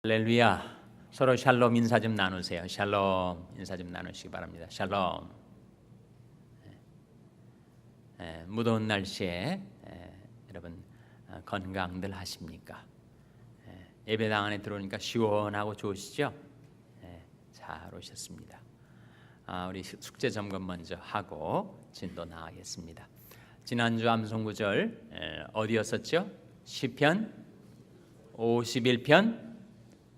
할렐루야. 서로 샬롬 인사 좀 나누세요. 샬롬 인사 좀 나누시기 바랍니다. 샬롬. 무더운 날씨에 여러분 건강들 하십니까? 예배당 안에 들어오니까 시원하고 좋으시죠? 잘 오셨습니다. 우리 숙제 점검 먼저 하고 진도 나가겠습니다. 지난주 암송구절 어디였었죠? 시편 51편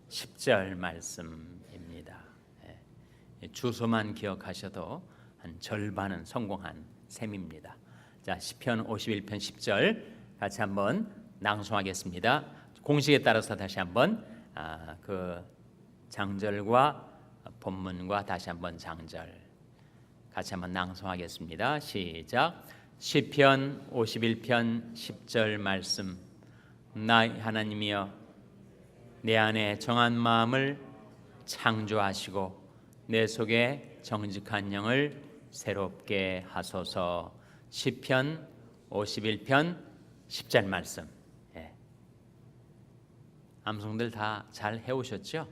10절 말씀입니다. 주소만 기억하셔도 한 절반은 성공한 셈입니다. 자, 시편 51편 10절 같이 한번 낭송하겠습니다. 공식에 따라서 다시 한번 그 장절과 본문과 다시 한번 장절 같이 한번 낭송하겠습니다. 시작. 시편 51편 10절 말씀. 나 하나님이여 내 안에 정한 마음을 창조하시고 내 속에 정직한 영을 새롭게 하소서. 시편 51편 10절 말씀. 암송들 다 잘 해오셨죠?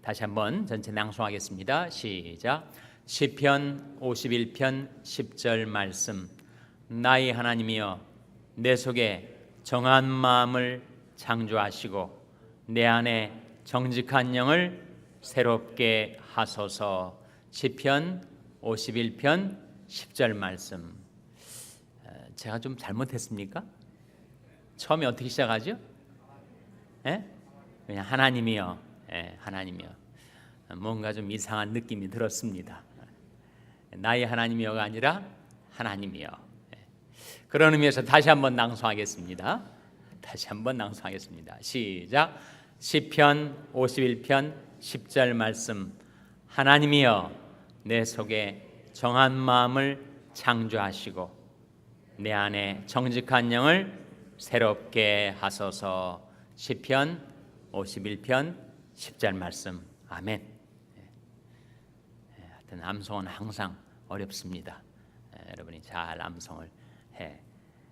다시 한번 전체 낭송하겠습니다. 시작. 시편 51편 10절 말씀. 나의 하나님이여 내 속에 정한 마음을 창조하시고 내 안에 정직한 영을 새롭게 하소서. 시편 51편 10절 말씀. 제가 좀 잘못했습니까? 처음에 어떻게 시작하죠? 그냥 하나님이여. 하나님이여. 뭔가 좀 이상한 느낌이 들었습니다. 나의 하나님이여가 아니라 하나님이여. 그런 의미에서 다시 한번 낭송하겠습니다. 다시 한번 낭송하겠습니다. 시작. 시편 51편 10절 말씀. 하나님이여 내 속에 정한 마음을 창조하시고 내 안에 정직한 영을 새롭게 하소서. 시편 51편 10절 말씀. 아멘. 하여튼 암송은 항상 어렵습니다. 여러분이 잘 암송을 해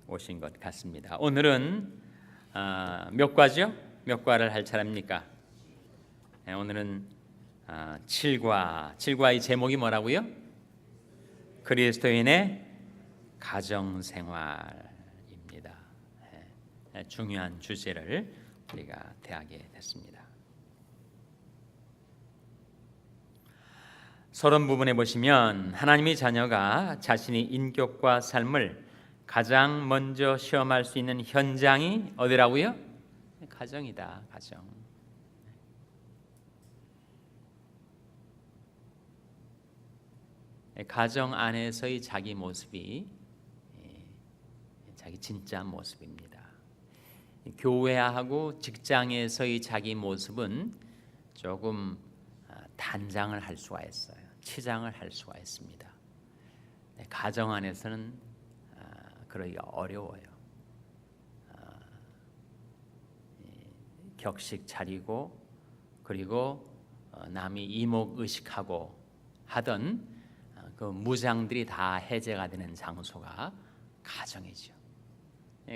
오신 것 같습니다. 오늘은 몇 과죠? 몇 과를 할 차례입니까? 오늘은 7과. 7과의 제목이 뭐라고요? 그리스도인의 가정생활입니다. 중요한 주제를 우리가 대하게 됐습니다. 서론 부분에 보시면 하나님의 자녀가 자신의 인격과 삶을 가장 먼저 시험할 수 있는 현장이 어디라고요? 가정이다. 가정. 가정 안에서의 자기 모습이 자기 진짜 모습입니다. 교회하고 직장에서의 자기 모습은 조금 단장을 할 수가 있어요. 치장을 할 수가 있습니다. 가정 안에서는 그러기가 어려워요. 격식 차리고 그리고 남이 이목의식하고 하던 그 무장들이 다 해제가 되는 장소가 가정이죠.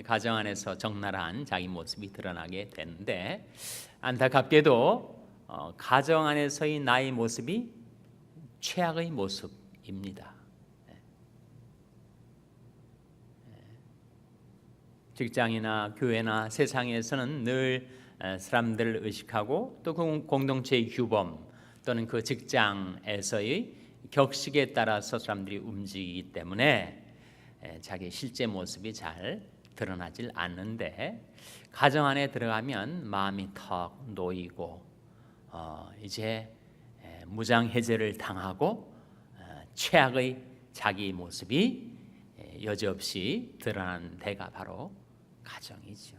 가정 안에서 적나라한 자기 모습이 드러나게 되는데 안타깝게도 가정 안에서의 나의 모습이 최악의 모습입니다. 직장이나 교회나 세상에서는 늘 사람들을 의식하고 또 공동체의 규범 또는 그 직장에서의 격식에 따라서 사람들이 움직이기 때문에 자기 실제 모습이 잘 드러나질 않는데 가정 안에 들어가면 마음이 턱 놓이고 이제 무장 해제를 당하고 최악의 자기 모습이 여지없이 드러나는 데가 바로 가정이죠.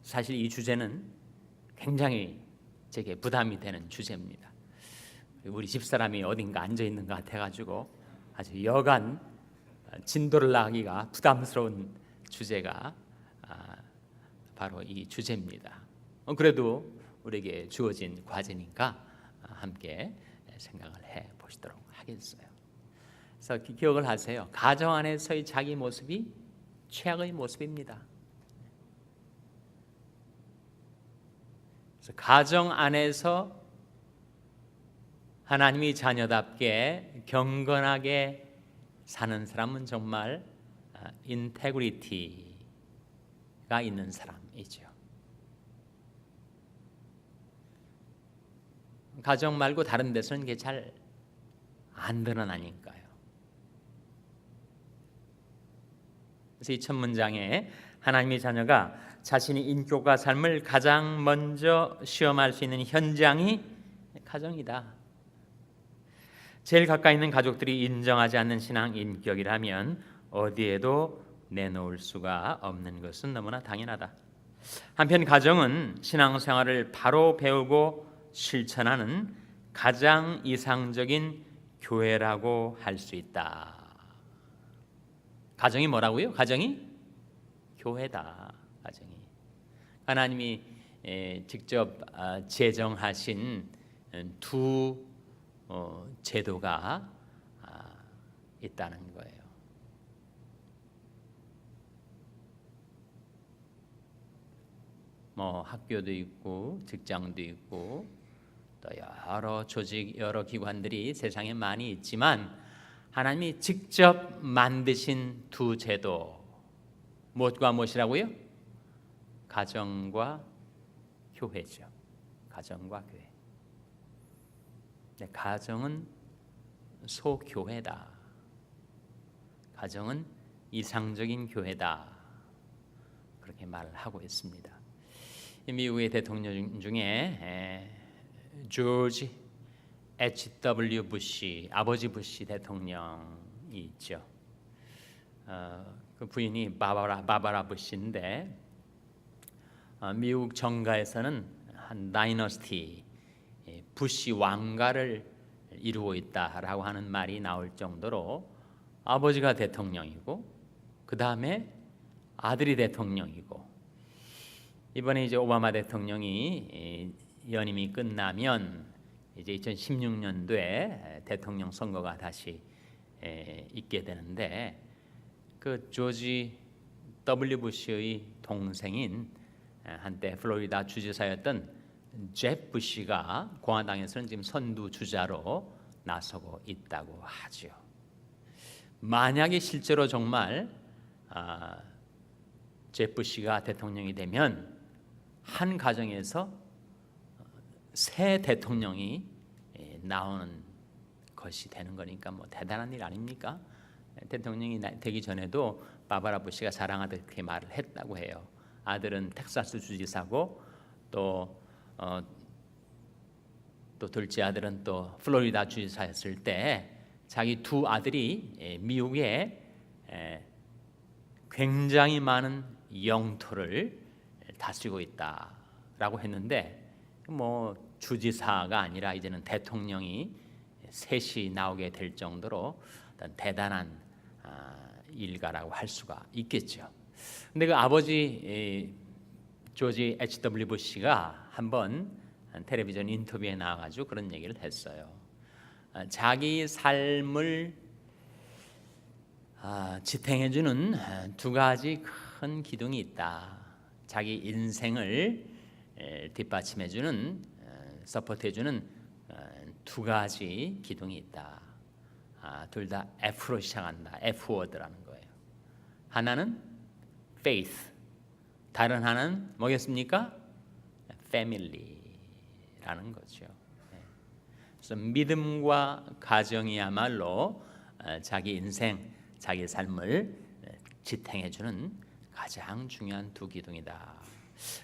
사실 이 주제는 굉장히 제게 부담이 되는 주제입니다. 우리 집사람이 어딘가 앉아 있는 것 같아가지고 아주 여간 진도를 나가기가 부담스러운 주제가 바로 이 주제입니다. 그래도 우리에게 주어진 과제니까 함께 생각을 해보시도록 하겠어요. 그래서 기억을 하세요. 가정 안에서의 자기 모습이 최악의 모습입니다. 그래서 가정 안에서 하나님이 자녀답게 경건하게 사는 사람은 정말 인테그리티가 있는 사람이죠. 가정 말고 다른 데서는 이게 잘 안 드러나니까요. 그래서 이 첫 문장에 하나님의 자녀가 자신의 인격과 삶을 가장 먼저 시험할 수 있는 현장이 가정이다. 제일 가까이 있는 가족들이 인정하지 않는 신앙 인격이라면 어디에도 내놓을 수가 없는 것은 너무나 당연하다. 한편 가정은 신앙생활을 바로 배우고 실천하는 가장 이상적인 교회라고 할 수 있다. 가정이 뭐라고요? 가정이 교회다. 가정이 하나님이 직접 제정하신 두 제도가 있다는 거예요. 뭐 학교도 있고 직장도 있고 또 여러 조직, 여러 기관들이 세상에 많이 있지만 하나님이 직접 만드신 두 제도 무엇과 무엇이라고요? 가정과 교회죠. 가정과 교회. 가정은 소교회다. 가정은 이상적인 교회다. 그렇게 말을 하고 있습니다. 미국의 대통령 중에 조지 H.W. 부시, 아버지 부시 대통령이 있죠. 그 부인이 바바라 부시인데 미국 정가에서는 한 다이너스티 부시 왕가를 이루고 있다라고 하는 말이 나올 정도로 아버지가 대통령이고 그 다음에 아들이 대통령이고 이번에 이제 오바마 대통령이 연임이 끝나면 이제 2016년도에 대통령 선거가 다시 있게 되는데 그 조지 W. 부시의 동생인 한때 플로리다 주지사였던 잽 부시가 공화당에서는 지금 선두 주자로 나서고 있다고 하죠. 만약에 실제로 정말 잽 부시가 대통령이 되면 한 가정에서 새 대통령이 나오는 것이 되는 거니까 뭐 대단한 일 아닙니까? 대통령이 되기 전에도 바바라 부시가 자랑하듯 그렇게 말을 했다고 해요. 아들은 텍사스 주지사고 또 둘째 아들은 또 플로리다 주지사였을 때 자기 두 아들이 미국에 굉장히 많은 영토를 다스리고 있다라고 했는데 뭐 주지사가 아니라 이제는 대통령이 셋이 나오게 될 정도로 대단한 일가라고 할 수가 있겠죠. 근데 그 아버지 조지 H.W. 부시가 한번 텔레비전 인터뷰에 나와가지고 그런 얘기를 했어요. 자기 삶을 지탱해주는 두 가지 큰 기둥이 있다. 자기 인생을 뒷받침해주는 서포트해주는 두 가지 기둥이 있다. 둘 다 F로 시작한다. F 워드라는 거예요. 하나는 faith, 다른 하나는 뭐겠습니까? family라는 거죠. 그래서 믿음과 가정이야말로 자기 인생, 자기 삶을 지탱해주는 가장 중요한 두 기둥이다.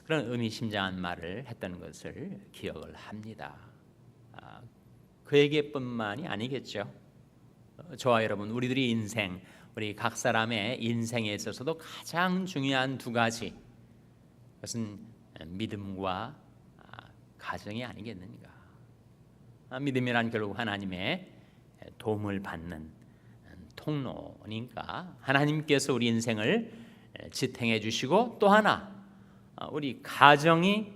그런 의미심장한 말을 했던 것을 기억을 합니다. 그에게뿐만이 아니겠죠. 저와 여러분, 우리들의 인생, 우리 각 사람의 인생에 있어서도 가장 중요한 두 가지, 그것은 믿음과 가정이 아니겠는가. 믿음이란 결국 하나님의 도움을 받는 통로니까 하나님께서 우리 인생을 지탱해 주시고 또 하나 우리 가정이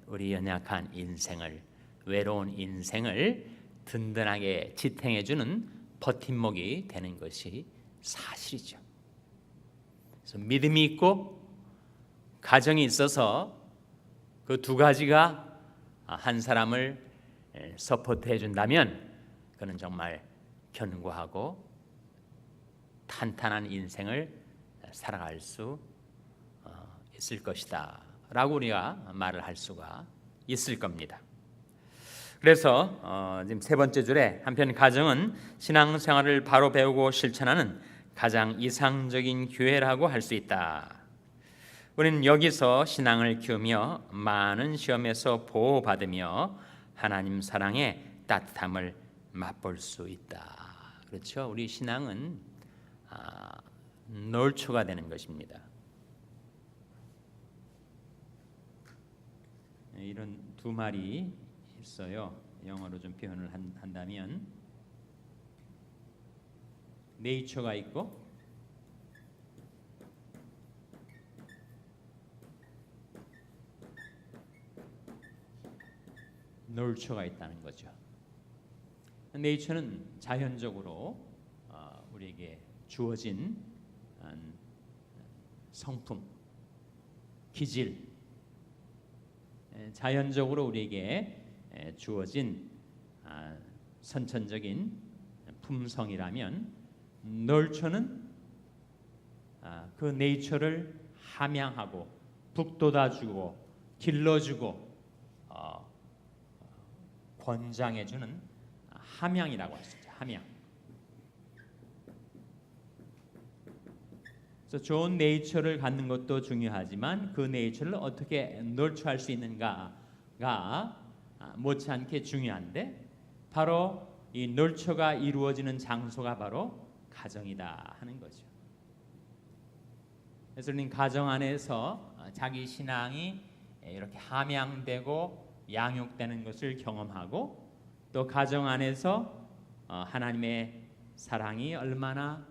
우리 연약한 인생을, 외로운 인생을 든든하게 지탱해 주는 버팀목이 되는 것이 사실이죠. 그래서 믿음이 있고 가정이 있어서 그 그 두 가지가 한 사람을 서포트해 준다면 그는 정말 견고하고 탄탄한 인생을 살아갈 수 있을 것이다 라고 우리가 말을 할 수가 있을 겁니다. 그래서 지금 세 번째 줄에 한편 가정은 신앙생활을 바로 배우고 실천하는 가장 이상적인 교회라고 할 수 있다. 우리는 여기서 신앙을 키우며 많은 시험에서 보호받으며 하나님 사랑의 따뜻함을 맛볼 수 있다. 그렇죠? 우리 신앙은 놀초가 되는 것입니다. 이런 두 말이 있어요. 영어로 좀 표현을 한다면 네이처가 있고 놀초가 있다는 거죠. 네이처는 자연적으로 우리에게 주어진 성품, 기질, 자연적으로 우리에게 주어진 선천적인 품성이라면 널처는 그 네이처를 함양하고 북돋아주고 길러주고 권장해주는 함양이라고 할 수 있죠. 함양. 그래서 좋은 네이처를 갖는 것도 중요하지만 그 네이처를 어떻게 널처할 수 있는가가 못지않게 중요한데 바로 이 널처가 이루어지는 장소가 바로 가정이다 하는 거죠. 그래서 우리는 가정 안에서 자기 신앙이 이렇게 함양되고 양육되는 것을 경험하고 또 가정 안에서 하나님의 사랑이 얼마나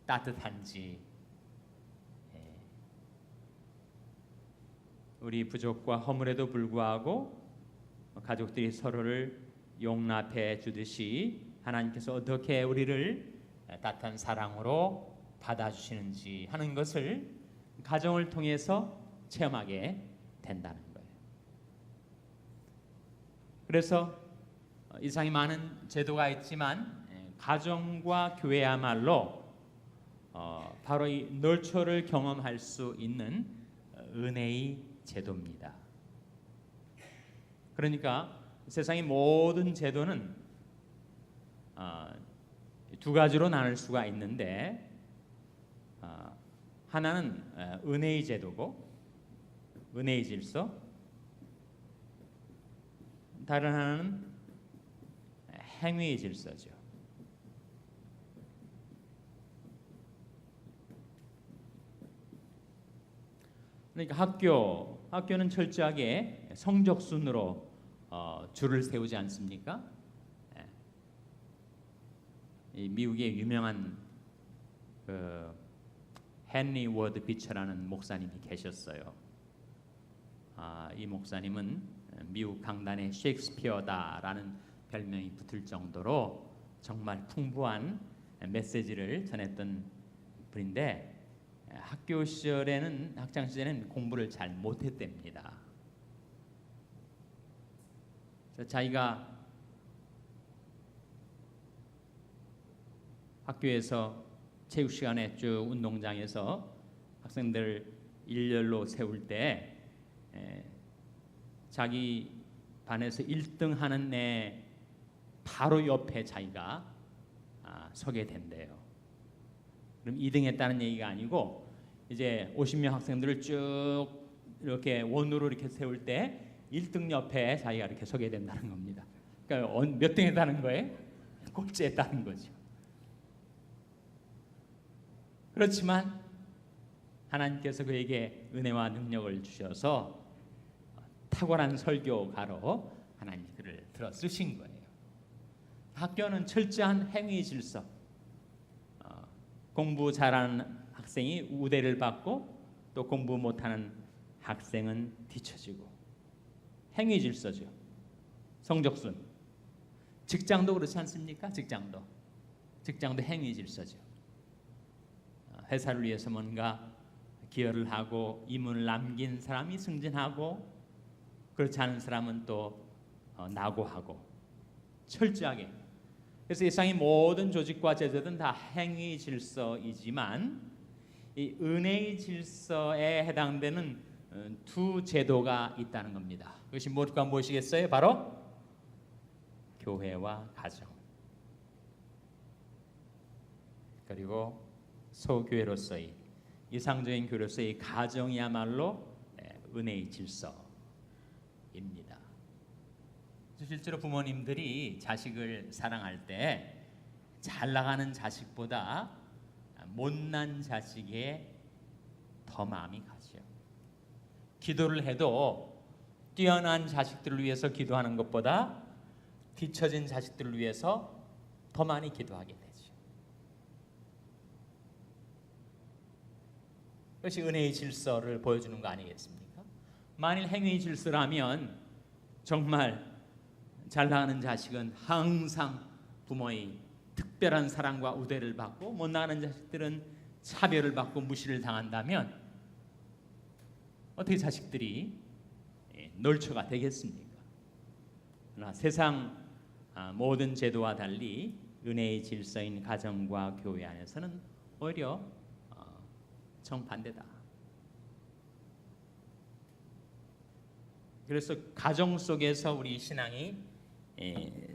따뜻한지 우리 부족과 허물에도 불구하고 가족들이 서로를 용납해 주듯이 하나님께서 어떻게 우리를 따뜻한 사랑으로 받아주시는지 하는 것을 가정을 통해서 체험하게 된다는 거예요. 그래서 이상이 많은 제도가 있지만 가정과 교회야말로 바로 이 널처를 경험할 수 있는 은혜의 제도입니다. 그러니까 세상의 모든 제도는 두 가지로 나눌 수가 있는데 하나는 은혜의 제도고 은혜의 질서, 다른 하나는 행위의 질서죠. 그러니까 학교는 철저하게 성적 순으로 줄을 세우지 않습니까? 이 미국의 유명한 그 헨리 워드 비처라는 목사님이 계셨어요. 이 목사님은 미국 강단의 셰익스피어다라는 별명이 붙을 정도로 정말 풍부한 메시지를 전했던 분인데 학교 시절에는 학창 시절에는 공부를 잘 못했답니다. 자기가 학교에서 체육 시간에 쭉 운동장에서 학생들 일렬로 세울 때 자기 반에서 1등 하는 애 바로 옆에 자기가 서게 된대요. 그럼 2등 했다는 얘기가 아니고 이제 50명 학생들을 쭉 이렇게 원으로 이렇게 세울 때 1등 옆에 자기가 이렇게 서게 된다는 겁니다. 그러니까 몇 등 했다는 거예요? 꼴찌 했다는 거죠. 그렇지만 하나님께서 그에게 은혜와 능력을 주셔서 탁월한 설교가로 하나님이 그를 들어 쓰신 거예요. 학교는 철저한 행위 질서, 공부 잘하는 학생이 우대를 받고 또 공부 못하는 학생은 뒤처지고 행위 질서죠. 성적순. 직장도 그렇지 않습니까? 직장도 행위 질서죠. 회사를 위해서 뭔가 기여를 하고 이문을 남긴 사람이 승진하고 그렇지 않은 사람은 또 낙오하고 철저하게. 그래서 이 세상의 모든 조직과 제도는 다 행위 질서이지만 이 은혜의 질서에 해당되는 두 제도가 있다는 겁니다. 그것이 무엇과 무엇이겠어요? 바로 교회와 가정, 그리고 소교회로서의 이상적인 교회로서의 가정이야말로 은혜의 질서입니다. 실제로 부모님들이 자식을 사랑할 때 잘 나가는 자식보다 못난 자식에 더 마음이 가죠. 기도를 해도 뛰어난 자식들을 위해서 기도하는 것보다 뒤처진 자식들을 위해서 더 많이 기도하게 되죠. 그것이 은혜의 질서를 보여주는 거 아니겠습니까? 만일 행위의 질서라면 정말 잘 나가는 자식은 항상 부모의 특별한 사랑과 우대를 받고 못 나가는 자식들은 차별을 받고 무시를 당한다면 어떻게 자식들이 놀초가 되겠습니까? 그러나 세상 모든 제도와 달리 은혜의 질서인 가정과 교회 안에서는 오히려 정반대다. 그래서 가정 속에서 우리 신앙이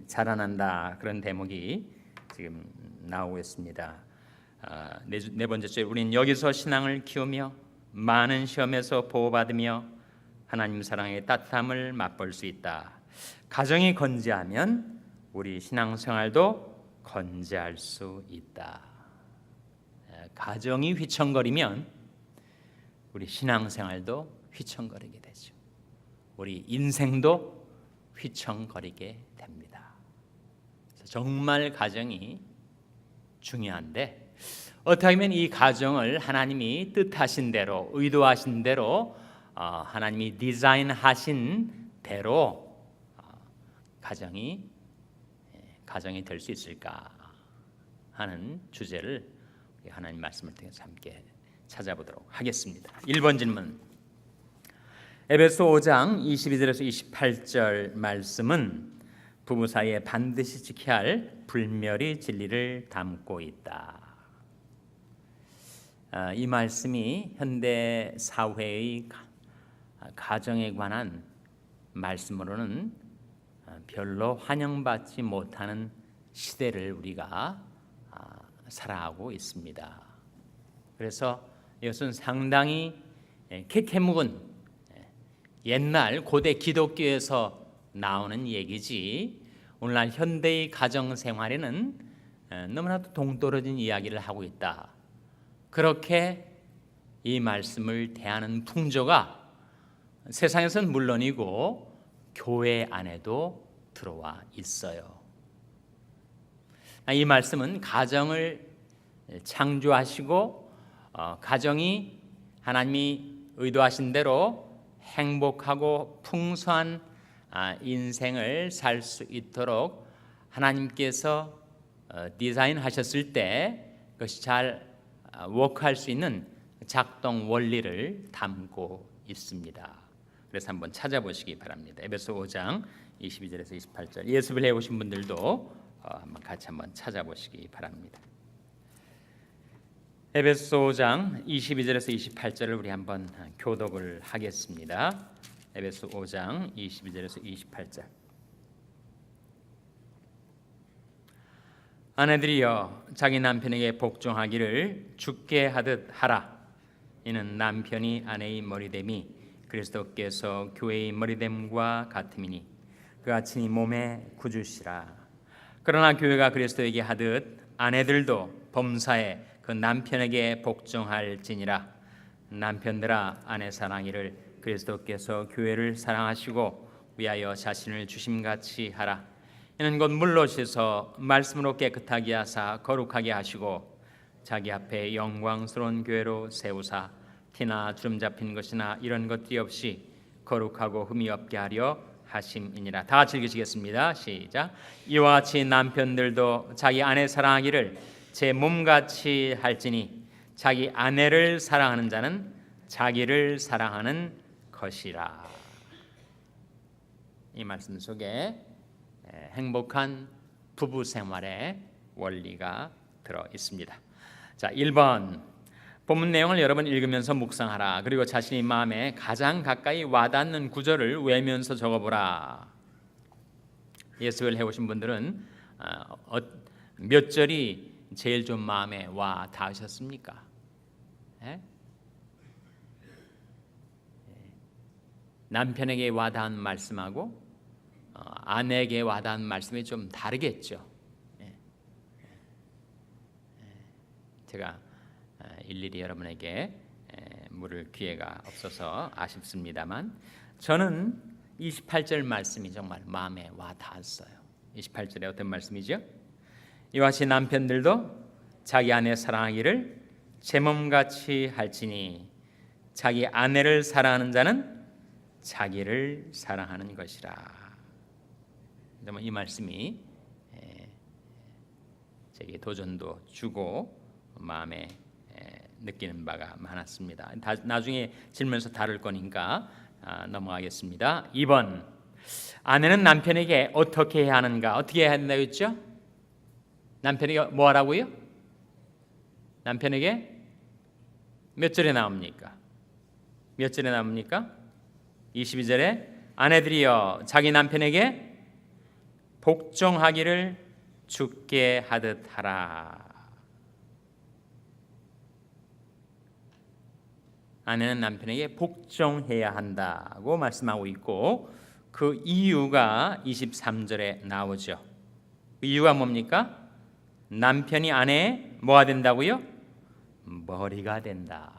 자라난다, 그런 대목이 지금 나오고 있습니다. 네 번째째, 우리는 여기서 신앙을 키우며 많은 시험에서 보호받으며 하나님 사랑의 따뜻함을 맛볼 수 있다. 가정이 건재하면 우리 신앙생활도 건재할 수 있다. 가정이 휘청거리면 우리 신앙생활도 휘청거리게 되죠. 우리 인생도 휘청거리게 됩니다. 정말 가정이 중요한데 어떻게 하면 이 가정을 하나님이 뜻하신 대로, 의도하신 대로, 하나님이 디자인하신 대로 가정이 될 수 있을까 하는 주제를 하나님 말씀을 통해서 함께 찾아보도록 하겠습니다. 1번 질문, 에베소 5장 22절에서 28절 말씀은 부부 사이에 반드시 지켜야 할 불멸의 진리를 담고 있다. 이 말씀이 현대 사회의 가정에 관한 말씀으로는 별로 환영받지 못하는 시대를 우리가 살아가고 있습니다. 그래서 이것은 상당히 캐캐묵은 옛날 고대 기독교에서 나오는 얘기지 오늘날 현대의 가정 생활에는 너무나도 동떨어진 이야기를 하고 있다. 그렇게 이 말씀을 대하는 풍조가 세상에서는 물론이고 교회 안에도 들어와 있어요. 이 말씀은 가정을 창조하시고 가정이 하나님이 의도하신 대로 행복하고 풍성한 인생을 살 수 있도록 하나님께서 디자인하셨을 때 그것이 잘 워크할 수 있는 작동 원리를 담고 있습니다. 그래서 한번 찾아보시기 바랍니다. 에베소 5장 22절에서 28절 예습을 해오신 분들도 한번 같이 한번 찾아보시기 바랍니다. 에베소 5장 22절에서 28절을 우리 한번 교독을 하겠습니다. 에베소 5장 22절에서 28절. 아내들이여 자기 남편에게 복종하기를 주께 하듯 하라. 이는 남편이 아내의 머리됨이 그리스도께서 교회의 머리됨과 같음이니 그가 친히 몸의 구주시라. 그러나 교회가 그리스도에게 하듯 아내들도 범사에 그 남편에게 복종할지니라. 남편들아 아내 사랑이를 그리스도께서 교회를 사랑하시고 위하여 자신을 주심같이 하라. 이는 곧 물로 씻어 말씀으로 깨끗하게 하사 거룩하게 하시고 자기 앞에 영광스러운 교회로 세우사 티나 주름 잡힌 것이나 이런 것들이 없이 거룩하고 흠이 없게 하려 하심이니라. 다 같이 읽으시겠습니다. 시작. 이와 같이 남편들도 자기 아내 사랑하기를 제 몸같이 할지니 자기 아내를 사랑하는 자는 자기를 사랑하는 것이라. 이 말씀 속에 행복한 부부 생활의 원리가 들어 있습니다. 자, 1번 본문 내용을 여러 번 읽으면서 묵상하라. 그리고 자신의 마음에 가장 가까이 와닿는 구절을 외면서 적어보라. 예수를 해오신 분들은 몇 절이 제일 좀 마음에 와 닿으셨습니까? 남편에게 와닿은 말씀하고 아내에게 와닿은 말씀이 좀 다르겠죠. 제가 일일이 여러분에게 물을 기회가 없어서 아쉽습니다만 저는 28절 말씀이 정말 마음에 와 닿았어요. 28절에 어떤 말씀이죠? 이와 같이 남편들도 자기 아내 사랑하기를 제 몸같이 할지니 자기 아내를 사랑하는 자는 자기를 사랑하는 것이라. 이 말씀이 제게 도전도 주고 마음에 느끼는 바가 많았습니다. 나중에 질문에서 다룰 거니까 넘어가겠습니다. 2번 아내는 남편에게 어떻게 해야 하는가? 어떻게 해야 한다고 했죠? 남편에게 뭐 하라고요? 남편에게 몇 절에 나옵니까? 몇 절에 나옵니까? 22절에 아내들이여 자기 남편에게 복종하기를 주께 하듯 하라. 아내는 남편에게 복종해야 한다고 말씀하고 있고 그 이유가 23절에 나오죠. 그 이유가 뭡니까? 남편이 아내의 뭐가 된다고요? 머리가 된다.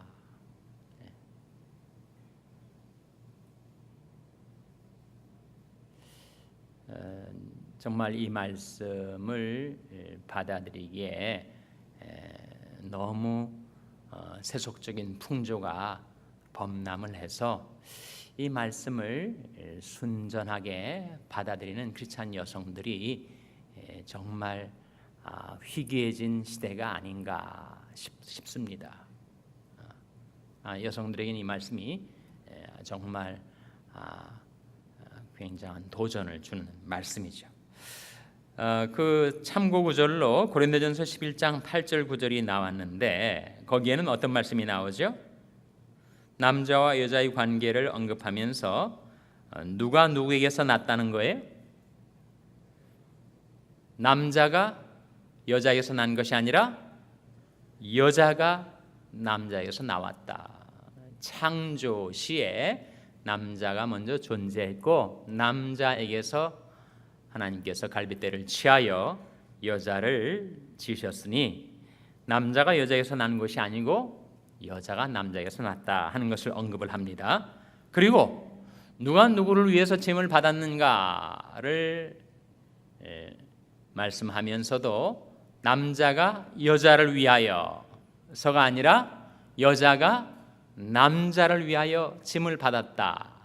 정말 이 말씀을 받아들이기에 너무 세속적인 풍조가 범람을 해서 이 말씀을 순전하게 받아들이는 크리스찬 여성들이 정말 희귀해진 시대가 아닌가 싶습니다. 여성들에게는 이 말씀이 정말 굉장한 도전을 주는 말씀이죠. 그 참고 구절로 고린도전서 11장 8절 9절이 나왔는데 거기에는 어떤 말씀이 나오죠? 남자와 여자의 관계를 언급하면서 누가 누구에게서 났다는 거예요? 남자가 여자에게서 난 것이 아니라 여자가 남자에게서 나왔다. 창조 시에 남자가 먼저 존재했고 남자에게서 하나님께서 갈빗대를 취하여 여자를 지으셨으니 남자가 여자에게서 난 것이 아니고 여자가 남자에게서 났다 하는 것을 언급을 합니다. 그리고 누가 누구를 위해서 짐을 받았는가를 말씀하면서도 남자가 여자를 위하여서가 아니라 여자가 남자를 위하여 짐을 받았다라고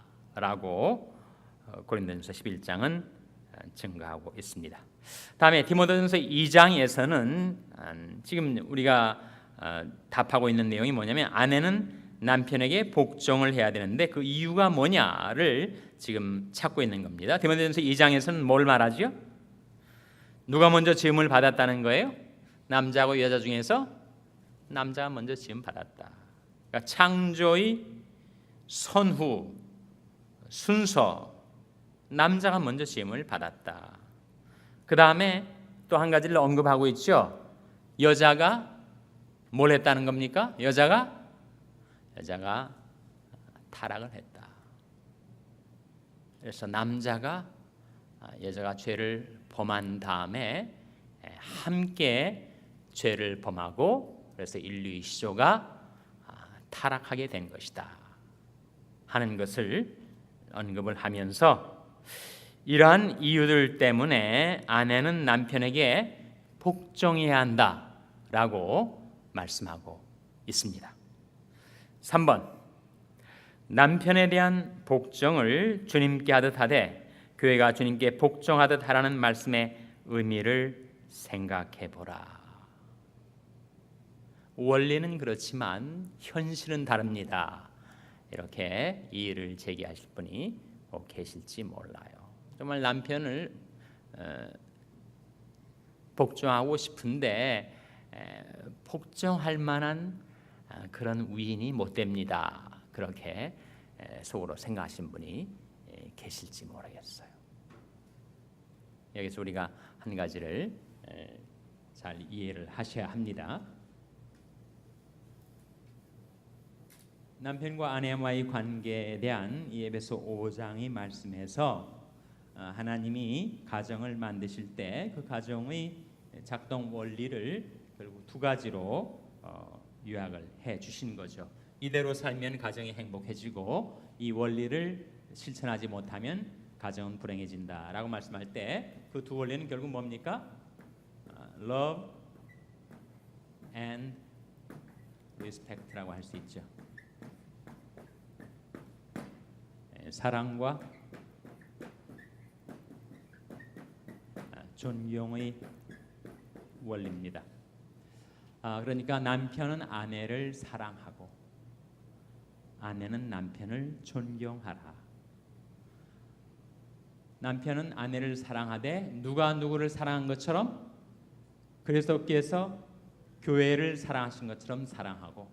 고린도전서 11장은 증거하고 있습니다. 다음에 디모데전서 2장에서는 지금 우리가 답하고 있는 내용이 뭐냐면 아내는 남편에게 복종을 해야 되는데 그 이유가 뭐냐를 지금 찾고 있는 겁니다. 디모데전서 2장에서는 뭘 말하죠? 누가 먼저 지음을 받았다는 거예요? 남자하고 여자 중에서 남자가 먼저 지음 받았다. 그러니까 창조의 선후 순서 남자가 먼저 지음을 받았다. 그 다음에 또 한 가지를 언급하고 있죠. 여자가 뭘 했다는 겁니까? 여자가 타락을 했다. 그래서 남자가 여자가 죄를 범한 다음에 함께 죄를 범하고 그래서 인류의 시조가 타락하게 된 것이다 하는 것을 언급을 하면서 이러한 이유들 때문에 아내는 남편에게 복종해야 한다라고 말씀하고 있습니다. 3번 남편에 대한 복종을 주님께 하듯 하되 교회가 주님께 복종하듯 하라는 말씀의 의미를 생각해 보라. 원리는 그렇지만 현실은 다릅니다. 이렇게 이의를 제기하실 분이 계실지 몰라요. 정말 남편을 복종하고 싶은데 복종할 만한 그런 위인이 못 됩니다. 그렇게 속으로 생각하신 분이 계실지 모르겠어요. 여기서 우리가 한 가지를 잘 이해를 하셔야 합니다. 남편과 아내와의 관계에 대한 이 에베소 5장의 말씀에서 하나님이 가정을 만드실 때 그 가정의 작동 원리를 결국 두 가지로 요약을 해 주신 거죠. 이대로 살면 가정이 행복해지고 이 원리를 실천하지 못하면 가정은 불행해진다라고 말씀할 때 그 두 원리는 결국 뭡니까? Love and respect라고 할 수 있죠. 사랑과 존경의 원리입니다. 그러니까 남편은 아내를 사랑하고 아내는 남편을 존경하라. 남편은 아내를 사랑하되 누가 누구를 사랑한 것처럼 그리스도께서 교회를 사랑하신 것처럼 사랑하고,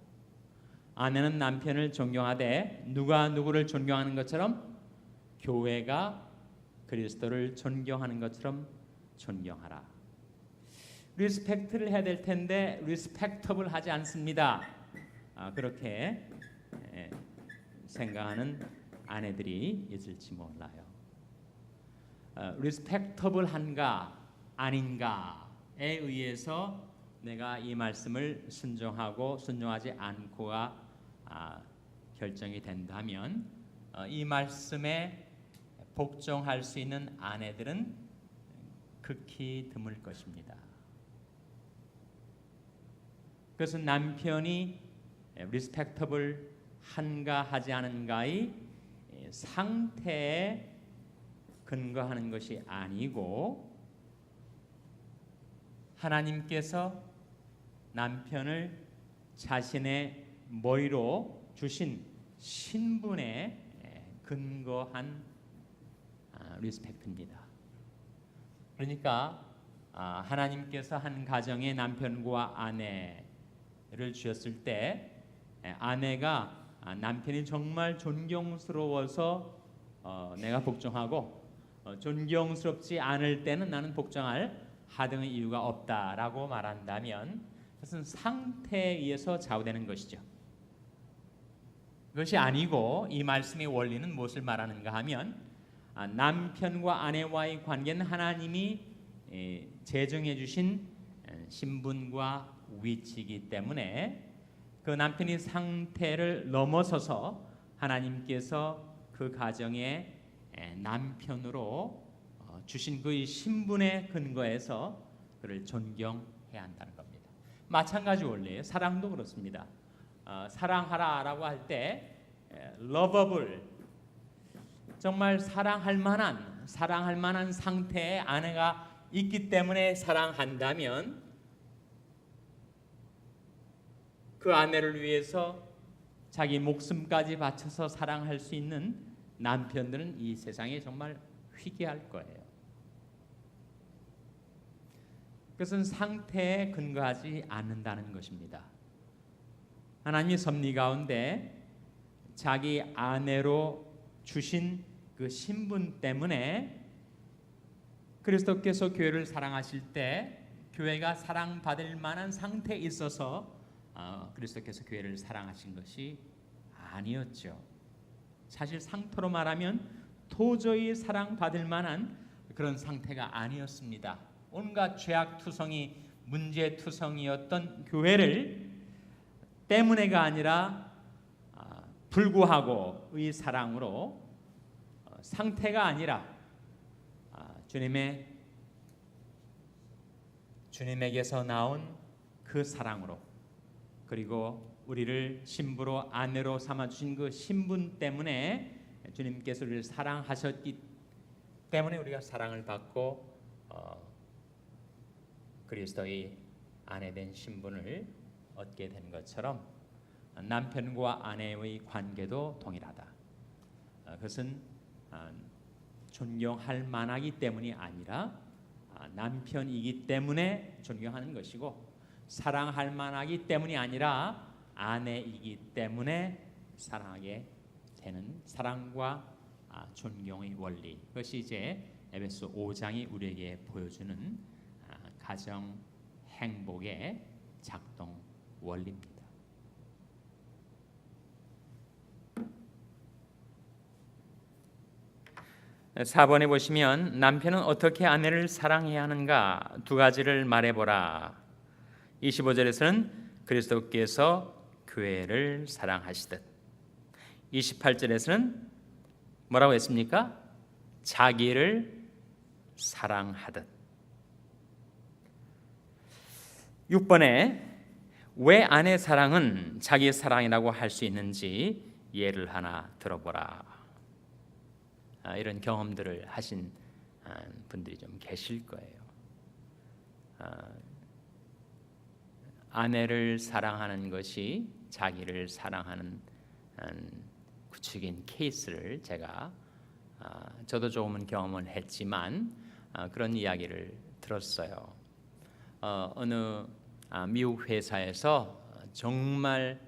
아내는 남편을 존경하되 누가 누구를 존경하는 것처럼 교회가 그리스도를 존경하는 것처럼 존경하라. 리스펙트를 해야 될 텐데 리스펙터블 하지 않습니다. 그렇게 생각하는 아내들이 있을지 몰라요. 리스펙터블한가 아닌가에 의해서 내가 이 말씀을 순종하고 순종하지 않고가 결정이 된다면 이 말씀에 복종할 수 있는 아내들은 극히 드물 것입니다. 그것은 남편이 리스펙터블 한가 하지 않은가의 상태에 근거하는 것이 아니고 하나님께서 남편을 자신의 머리로 주신 신분에 근거한 리스펙트입니다. 그러니까 하나님께서 한 가정에 남편과 아내를 주셨을 때 아내가 남편이 정말 존경스러워서 내가 복종하고 존경스럽지 않을 때는 나는 복종할 하등의 이유가 없다라고 말한다면 그것은 상태에 의해서 좌우되는 것이죠. 그것이 아니고 이 말씀의 원리는 무엇을 말하는가 하면 남편과 아내와의 관계는 하나님이 제정해 주신 신분과 위치이기 때문에 그 남편의 상태를 넘어서서 하나님께서 그 가정의 남편으로 주신 그의 신분에 근거해서 그를 존경해야 한다는 겁니다. 마찬가지 원리예요. 사랑도 그렇습니다. 사랑하라라고 할 때 lovable, 정말 사랑할 만한 상태의 아내가 있기 때문에 사랑한다면 그 아내를 위해서 자기 목숨까지 바쳐서 사랑할 수 있는 남편들은 이 세상에 정말 희귀할 거예요. 그것은 상태에 근거하지 않는다는 것입니다. 하나님의 섭리 가운데 자기 아내로 주신 그 신분 때문에 그리스도께서 교회를 사랑하실 때 교회가 사랑받을 만한 상태에 있어서 그리스도께서 교회를 사랑하신 것이 아니었죠. 사실 상토로 말하면 도저히 사랑받을 만한 그런 상태가 아니었습니다. 온갖 죄악투성이 문제투성이었던 교회를 때문에가 아니라 불구하고의 사랑으로, 상태가 아니라 주님에게서 나온 그 사랑으로, 그리고 우리를 신부로 아내로 삼아주신 그 신분 때문에 주님께서 우리를 사랑하셨기 때문에 우리가 사랑을 받고 그리스도의 아내된 신분을 얻게 된 것처럼 남편과 아내의 관계도 동일하다. 그것은 존경할 만하기 때문이 아니라 남편이기 때문에 존경하는 것이고, 사랑할 만하기 때문이 아니라 아내이기 때문에 사랑하게 되는 사랑과 존경의 원리, 그것이 이제 에베소 5장이 우리에게 보여주는 가정 행복의 작동 원리입니다. (4번에) 보시면 남편은 어떻게 아내를 사랑해야 하는가 두 가지를 말해보라. 25절에서는 그리스도께서 교회를 사랑하시듯, 28절에서는 뭐라고 했습니까? 자기를 사랑하듯. 6번에 왜 아내 사랑은 자기 사랑이라고 할 수 있는지 예를 하나 들어보라. 이런 경험들을 하신 분들이 좀 계실 거예요. 아내를 사랑하는 것이 자기를 사랑하는 구체적인 케이스를 제가 저도 조금은 경험을 했지만 그런 이야기를 들었어요. 어느 미국 회사에서 정말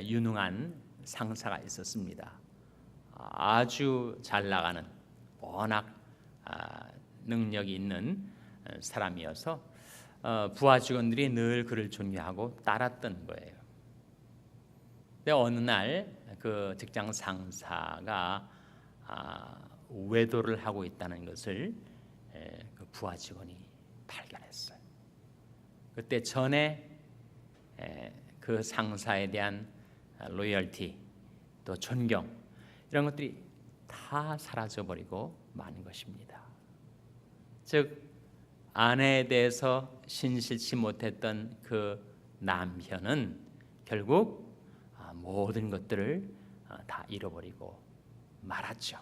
유능한 상사가 있었습니다. 아주 잘 나가는, 워낙 능력이 있는 사람이어서 부하 직원들이 늘 그를 존경하고 따랐던 거예요. 근데 어느 날 그 직장 상사가 외도를 하고 있다는 것을 그 부하 직원이 발견했어요. 그때 전에 그 상사에 대한 로열티, 또 존경, 이런 것들이 다 사라져버리고 마는 것입니다. 즉 아내에 대해서 신실치 못했던 그 남편은 결국 모든 것들을 다 잃어버리고 말았죠.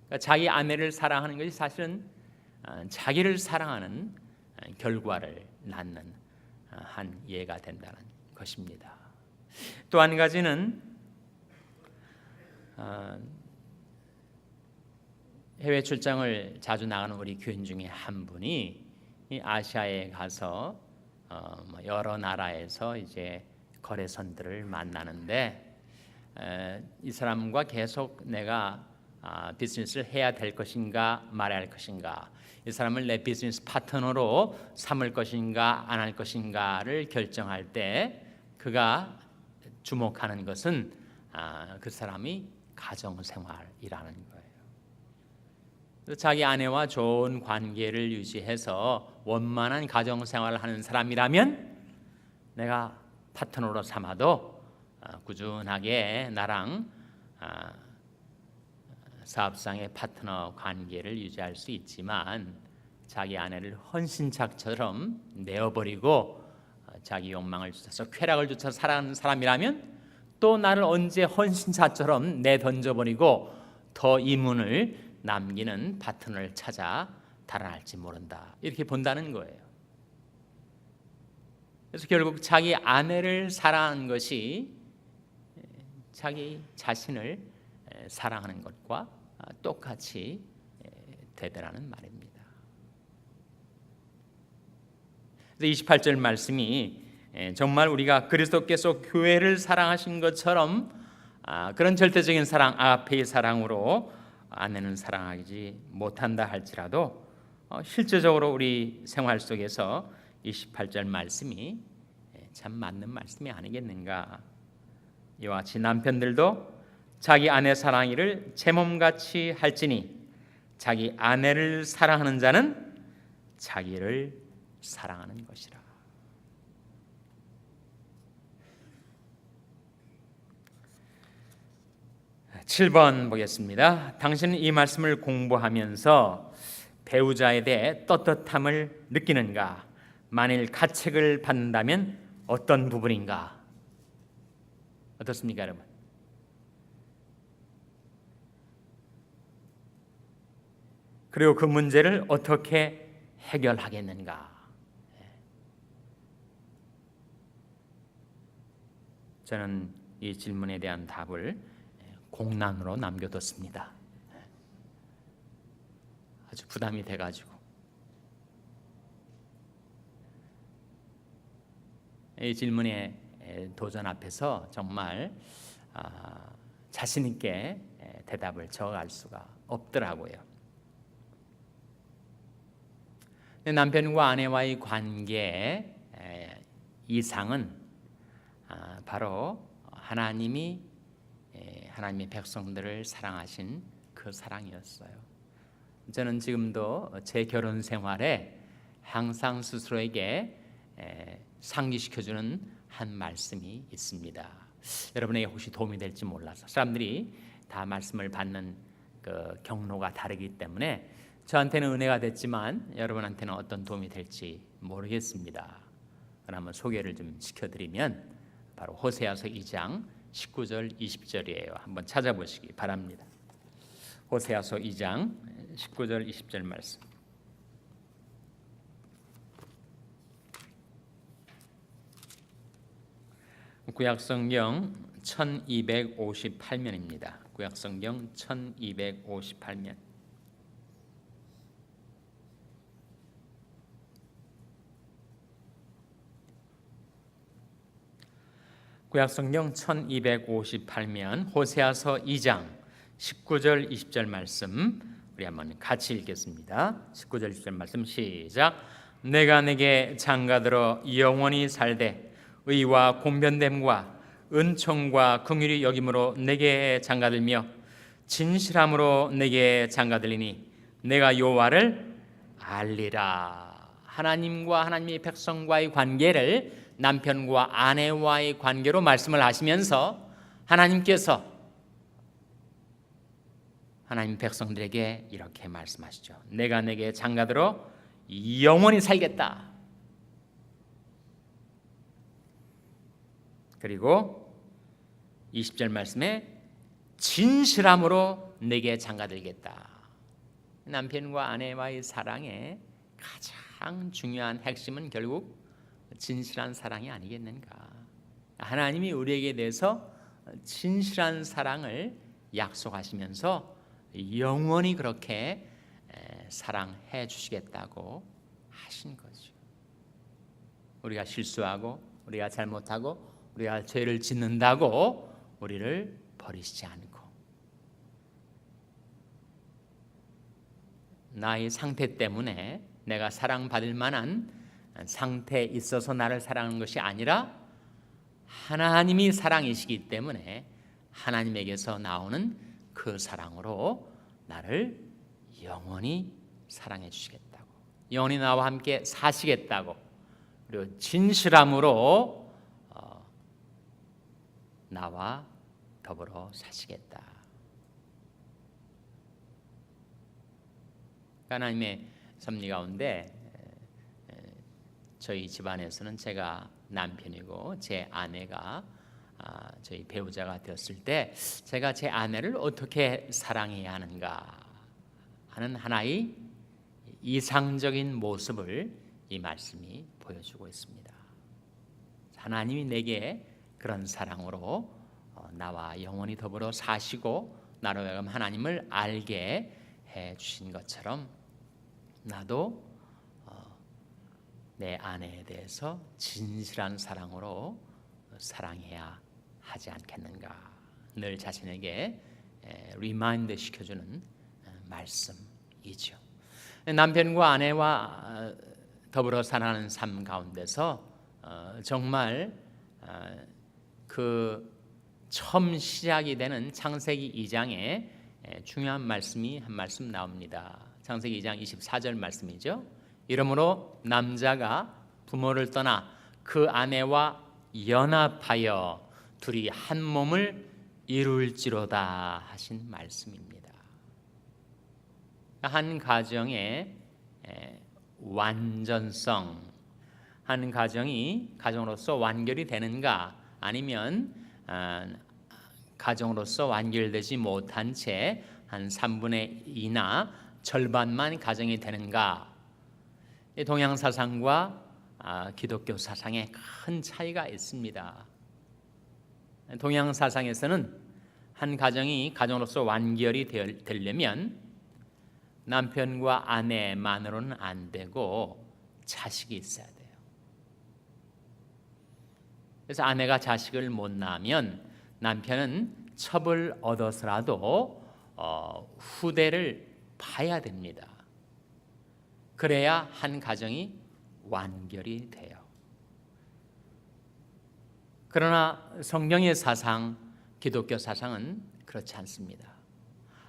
그러니까 자기 아내를 사랑하는 것이 사실은 자기를 사랑하는 결과를 낳는 한 예가 된다는 것입니다. 또 한 가지는 해외 출장을 자주 나가는 우리 교인 중에 한 분이 아시아에 가서 여러 나라에서 이제 거래선들을 만나는데 이 사람과 계속 내가 비즈니스를 해야 될 것인가 말아야 할 것인가, 이 사람을 내 비즈니스 파트너로 삼을 것인가 안 할 것인가를 결정할 때 그가 주목하는 것은 그 사람이 가정생활이라는 거예요. 자기 아내와 좋은 관계를 유지해서 원만한 가정생활을 하는 사람이라면 내가 파트너로 삼아도 꾸준하게 나랑 사업상의 파트너 관계를 유지할 수 있지만, 자기 아내를 헌신짝처럼 내어버리고 자기 욕망을 쫓아서 쾌락을 쫓아서 살아가는 사람이라면 또 나를 언제 헌신자처럼 내던져버리고 더 이문을 남기는 파트너를 찾아 달아날지 모른다, 이렇게 본다는 거예요. 그래서 결국 자기 아내를 사랑하는 것이 자기 자신을 사랑하는 것과 똑같이 되더라는 말입니다. 그래서 28절 말씀이 정말 우리가 그리스도께서 교회를 사랑하신 것처럼 그런 절대적인 사랑, 아가페의 사랑으로 아내는 사랑하지 못한다 할지라도 실제적으로 우리 생활 속에서 28절 말씀이 참 맞는 말씀이 아니겠는가. 이와 같이 남편들도 자기 아내 사랑이를 제 몸같이 할지니 자기 아내를 사랑하는 자는 자기를 사랑하는 것이라. (7번) 보겠습니다. 당신은 이 말씀을 공부하면서 배우자에 대해 떳떳함을 느끼는가? 만일 가책을 받는다면 어떤 부분인가? 어떻습니까, 여러분? 그리고 그 문제를 어떻게 해결하겠는가? 저는 이 질문에 대한 답을 공란으로 남겨뒀습니다. 아주 부담이 돼가지고 이 질문에 도전 앞에서 정말 자신 있게 대답을 적어갈 수가 없더라고요. 남편과 아내와의 관계 이상은 바로 하나님의 백성들을 사랑하신 그 사랑이었어요. 저는 지금도 제 결혼 생활에 항상 스스로에게 상기시켜주는 한 말씀이 있습니다. 여러분에게 혹시 도움이 될지 몰라서. 사람들이 다 말씀을 받는 그 경로가 다르기 때문에 저한테는 은혜가 됐지만 여러분한테는 어떤 도움이 될지 모르겠습니다. 그러면 소개를 좀 시켜드리면 바로 호세아서 2장 19절 20절이에요. 한번 찾아보시기 바랍니다. 호세아서 2장 19절 20절 말씀. 구약성경 1258면입니다. 구약성경 1258면. 구약성경 1258면 호세아서 2장 19절 20절 말씀 우리 한번 같이 읽겠습니다. 19절 20절 말씀 시작. 내가 내게 장가들어 영원히 살되 의와 공변됨과 은총과 긍휼이 여김으로 내게 장가들며 진실함으로 내게 장가들리니 내가 여호와를 알리라. 하나님과 하나님의 백성과의 관계를 남편과 아내와의 관계로 말씀을 하시면서 하나님께서 하나님 백성들에게 이렇게 말씀하시죠. 내가 내게 장가들어 영원히 살겠다. 그리고 20절 말씀에 진실함으로 내게 장가들겠다. 남편과 아내와의 사랑의 가장 중요한 핵심은 결국 진실한 사랑이 아니겠는가. 하나님이 우리에게 대해서 진실한 사랑을 약속하시면서 영원히 그렇게 사랑해 주시겠다고 하신 거죠. 우리가 실수하고 우리가 잘못하고 우리가 죄를 짓는다고 우리를 버리시지 않고 나의 상태 때문에 내가 사랑받을 만한 상태에 있어서 나를 사랑하는 것이 아니라 하나님이 사랑이시기 때문에 하나님에게서 나오는 그 사랑으로 나를 영원히 사랑해 주시겠다고, 영원히 나와 함께 사시겠다고, 그리고 진실함으로 나와 더불어 사시겠다. 하나님의 섭리 가운데 저희 집안에서는 제가 남편이고 제 아내가 저희 배우자가 되었을 때 제가 제 아내를 어떻게 사랑해야 하는가 하는 하나의 이상적인 모습을 이 말씀이 보여주고 있습니다. 하나님이 내게 그런 사랑으로 나와 영원히 더불어 사시고 나로 하여금 하나님을 알게 해 주신 것처럼 나도 내 아내에 대해서 진실한 사랑으로 사랑해야 하지 않겠는가. 늘 자신에게 리마인드 시켜주는 말씀이죠. 남편과 아내와 더불어 살아가는 삶 가운데서 정말 그 처음 시작이 되는 창세기 2장에 중요한 말씀이 한 말씀 나옵니다. 창세기 2장 24절 말씀이죠. 이러므로 남자가 부모를 떠나 그 아내와 연합하여 둘이 한 몸을 이룰지로다 하신 말씀입니다. 한 가정의 완전성, 한 가정이 가정으로서 완결이 되는가, 아니면 가정으로서 완결되지 못한 채 한 3분의 2나 절반만 가정이 되는가, 동양 사상과 기독교 사상에 큰 차이가 있습니다. 동양 사상에서는 한 가정이 가정으로서 완결이 되려면 남편과 아내만으로는 안 되고 자식이 있어야 돼요. 그래서 아내가 자식을 못 낳으면 남편은 첩을 얻어서라도 후대를 봐야 됩니다. 그래야 한 가정이 완결이 돼요. 그러나 성경의 사상, 기독교 사상은 그렇지 않습니다.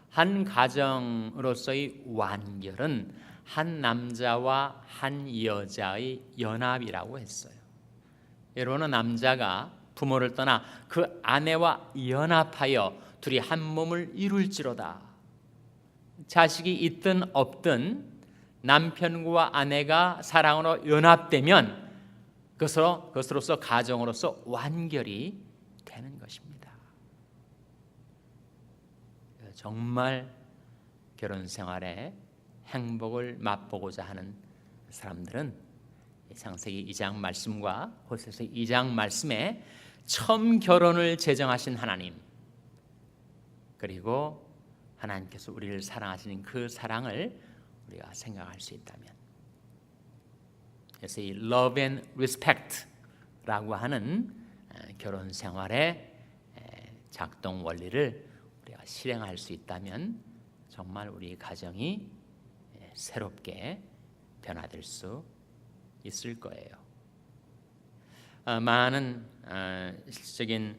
한 가정으로서의 완결은 한 남자와 한 여자의 연합이라고 했어요. 여러분은 남자가 부모를 떠나 그 아내와 연합하여 둘이 한 몸을 이룰지로다. 자식이 있든 없든 남편과 아내가 사랑으로 연합되면 그것으로서 가정으로서 완결이 되는 것입니다. 정말 결혼 생활에 행복을 맛보고자 하는 사람들은 창세기 2장 말씀과 호세아서 2장 말씀에 처음 결혼을 제정하신 하나님, 그리고 하나님께서 우리를 사랑하시는 그 사랑을 우리가 생각할 수 있다면, 그래서 이 love and respect라고 하는 결혼 생활의 작동 원리를 우리가 실행할 수 있다면 정말 우리 가정이 새롭게 변화될 수 있을 거예요. 많은 실질적인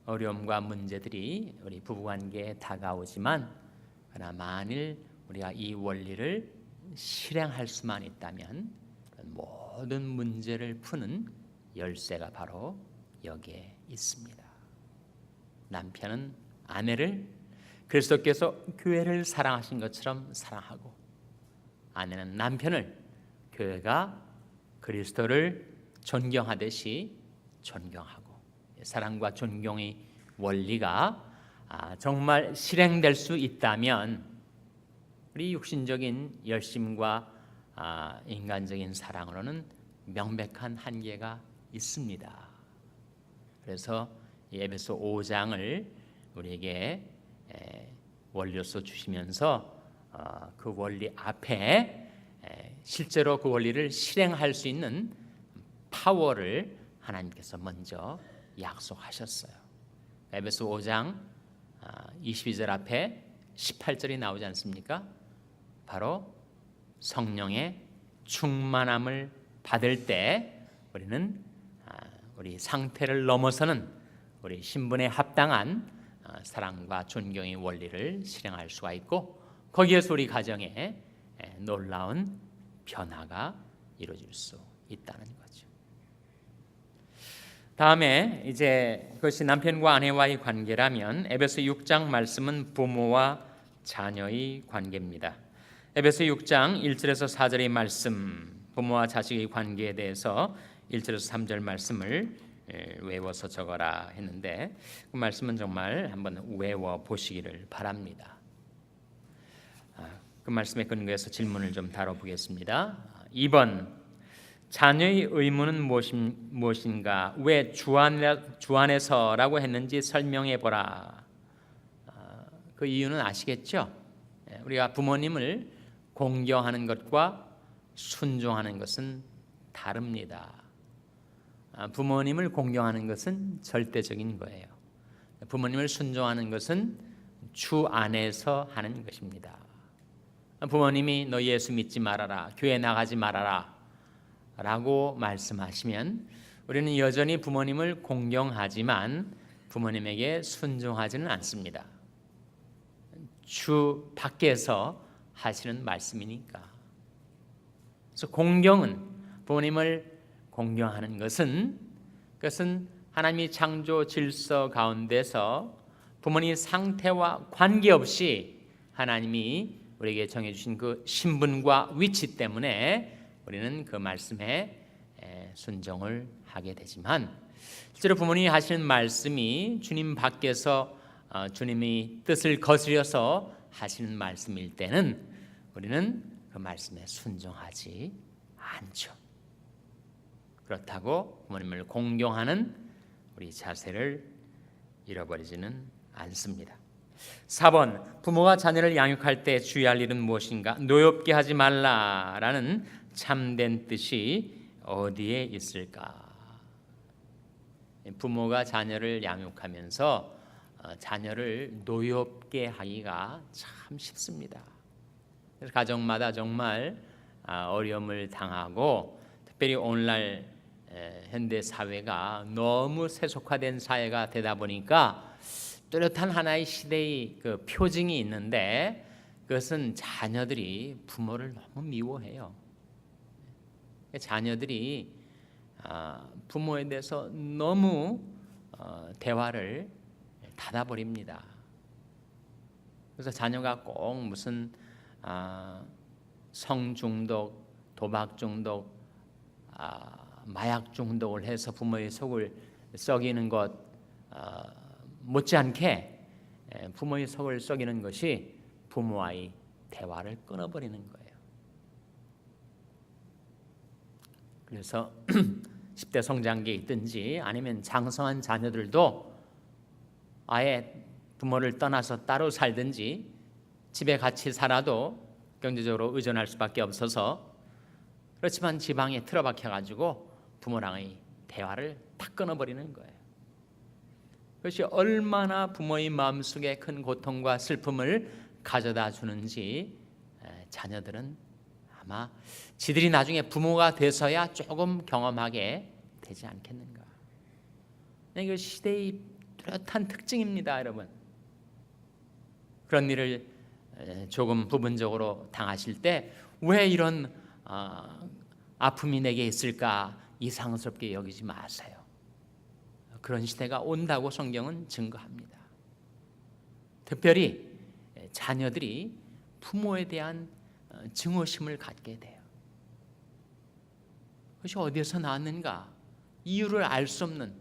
어려움과 문제들이 우리 부부관계에 다가오지만, 그러나 만일 우리가 이 원리를 실행할 수만 있다면 모든 문제를 푸는 열쇠가 바로 여기에 있습니다. 남편은 아내를 그리스도께서 교회를 사랑하신 것처럼 사랑하고, 아내는 남편을 교회가 그리스도를 존경하듯이 존경하고, 사랑과 존경의 원리가 정말 실행될 수 있다면 우리 육신적인 열심과 인간적인 사랑으로는 명백한 한계가 있습니다. 그래서 에베소 5장을 우리에게 원리로서 주시면서 그 원리 앞에 실제로 그 원리를 실행할 수 있는 파워를 하나님께서 먼저 약속하셨어요. 에베소 5장 22절 앞에 18절이 나오지 않습니까? 바로 성령의 충만함을 받을 때 우리는 우리 상태를 넘어서는 우리 신분에 합당한 사랑과 존경의 원리를 실행할 수가 있고, 거기에서 우리 가정에 놀라운 변화가 이루어질 수 있다는 거죠. 다음에 이제 그것이 남편과 아내와의 관계라면 에베소 6장 말씀은 부모와 자녀의 관계입니다. 에베소 6장 1절에서 4절의 말씀, 부모와 자식의 관계에 대해서 1절에서 3절 말씀을 외워서 적어라 했는데, 그 말씀은 정말 한번 외워 보시기를 바랍니다. 그 말씀에 근거해서 질문을 좀 다뤄보겠습니다. 2번, 자녀의 의무는 무엇인가? 왜 주안에서라고 했는지 설명해 보라. 그 이유는 아시겠죠? 우리가 부모님을 공경하는 것과 순종하는 것은 다릅니다. 부모님을 공경하는 것은 절대적인 거예요. 부모님을 순종하는 것은 주 안에서 하는 것입니다. 부모님이 너 예수 믿지 말아라, 교회 나가지 말아라 라고 말씀하시면 우리는 여전히 부모님을 공경하지만 부모님에게 순종하지는 않습니다. 주 밖에서 하시는 말씀이니까. 그래서 공경은, 부모님을 공경하는 것은, 그것은 하나님이 창조 질서 가운데서 부모님 상태와 관계없이 하나님이 우리에게 정해주신 그 신분과 위치 때문에 우리는 그 말씀에 순종을 하게 되지만, 실제로 부모님이 하시는 말씀이 주님 밖에서 주님의 뜻을 거스려서 하시는 말씀일 때는 우리는 그 말씀에 순종하지 않죠. 그렇다고 부모님을 공경하는 우리 자세를 잃어버리지는 않습니다. 4번 부모가 자녀를 양육할 때 주의할 일은 무엇인가? 노엽게 하지 말라라는 참된 뜻이 어디에 있을까? 부모가 자녀를 양육하면서 자녀를 노엽게 하기가 참 쉽습니다. 그래서 가정마다 정말 어려움을 당하고, 특별히 오늘날 현대 사회가 너무 세속화된 사회가 되다 보니까 뚜렷한 하나의 시대의 그 표징이 있는데, 그것은 자녀들이 부모를 너무 미워해요. 자녀들이 부모에 대해서 너무 대화를 닫아버립니다. 그래서 자녀가 꼭 무슨 성중독, 도박 중독, 마약 중독을 해서 부모의 속을 썩이는 것 못지않게 부모의 속을 썩이는 것이 부모와의 대화를 끊어버리는 거예요. 그래서 10대 성장기에 있든지 아니면 장성한 자녀들도 아예 부모를 떠나서 따로 살든지 집에 같이 살아도 경제적으로 의존할 수밖에 없어서, 그렇지만 지방에 틀어박혀 가지고 부모랑의 대화를 다 끊어버리는 거예요. 그것이 얼마나 부모의 마음속에 큰 고통과 슬픔을 가져다 주는지 자녀들은 아마 지들이 나중에 부모가 돼서야 조금 경험하게 되지 않겠는가. 이거 시대의 뚜렷한 특징입니다, 여러분. 그런 일을 조금 부분적으로 당하실 때 왜 이런 아픔이 내게 있을까 이상스럽게 여기지 마세요. 그런 시대가 온다고 성경은 증거합니다. 특별히 자녀들이 부모에 대한 증오심을 갖게 돼요. 그것이 어디에서 나왔는가? 이유를 알 수 없는,